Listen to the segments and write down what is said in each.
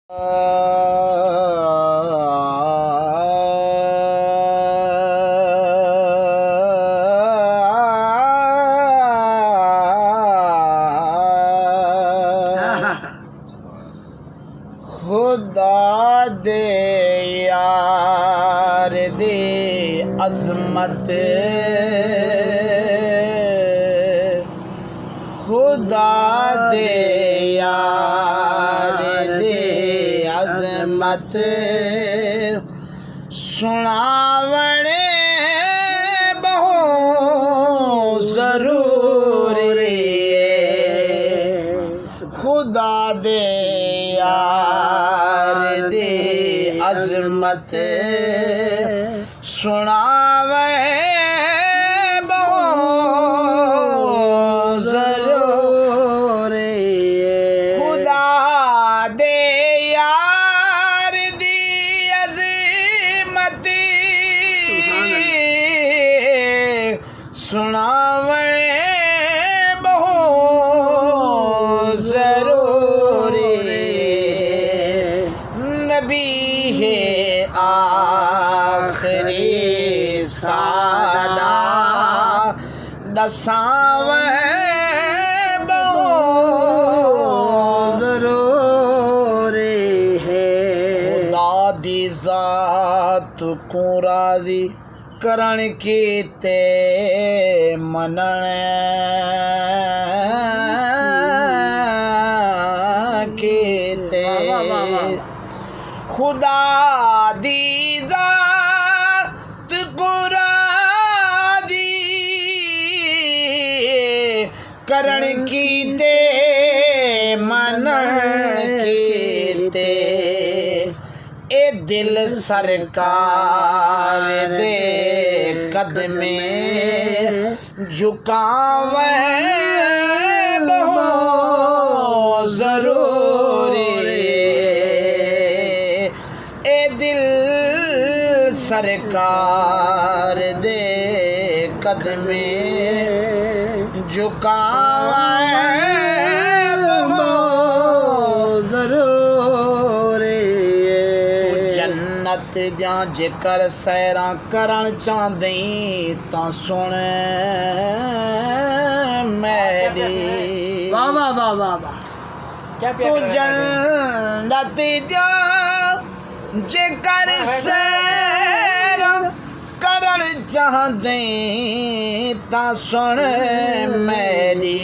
खुदा दे यार दी अजमत, खुदा दे यार दी अजमत सुनावणे बहुत ज़रूरी है। खुदा दे यार दी अजमत सुनावे बहुत ज़रूरी है। खुदा दे यार दी अजमत सुनावे बहुत ज़रूरी है। नबी है आखिरी साडा दसावे बहुत ज़रूरी है। खुदा दी ज़ात को राज़ी करण कीते मनण कीते। खुदा दी ज़ात को राज़ी करण कीते मनण कीते। ए दिल सरकार दे कदमे झुकावे बहुत ज़रूरी है। ए दिल सरकार दे कदमे झुकावे बहुत ज़रूरी है। जन्नत जा जिकर सैरां करण चाहदी तां सुन मेरी। वाह वाह वाह वाह वाह, क्या तू जन्नत जा जिकर सैरां करण चाहदी तां सुन मेरी।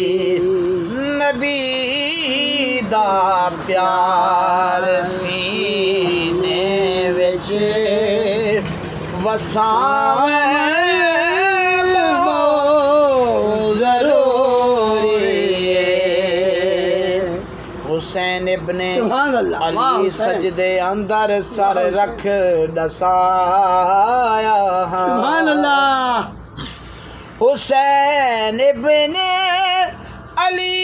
नबी दा प्यार सीने विच वसावे बहुत ज़रूरी है। हुसैन इब्ने अली सजदे अंदर सर रख दसाया। सुभान अल्लाह। हुसैन इब्ने अली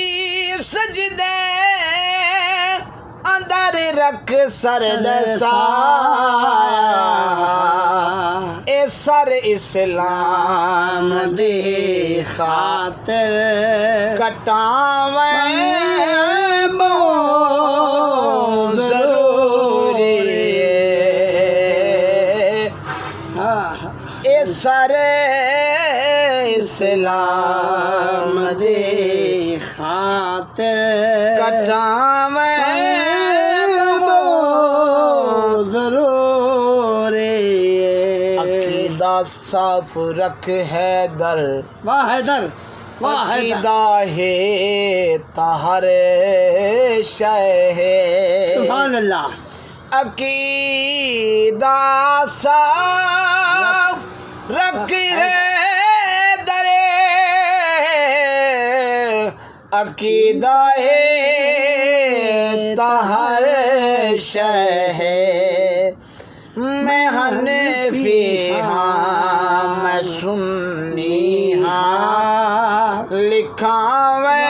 सजदे अंदर रख सर दसाया। ए सर इस्लाम दी खातिर कटावे बहुत ज़रूरी है। ए सर इस्लाम दी खातिर कटावे बहुत ज़रूरी है। अकीदा साफ रख हैदर, वाह हैदर, वाह हैदर। अकीदा है ताहर शय है। सुभान अल्लाह। अकीदा साफ रख हैदर, अकीदा है ताहर शय है। मैं हनफी हाँ मैं सुन्नी हाँ लिखावे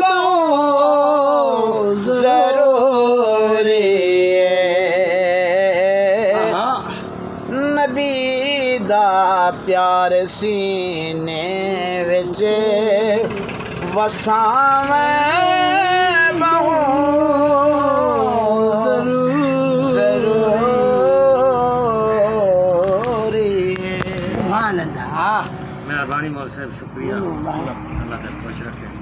बहुत ज़रूरी है। नबी दा प्यार सीने विच वसावे बहुत अल्लाह। मेहरबानी मौलवी साहब, शुक्रिया। वाह। अल्लाह का खुश रखे।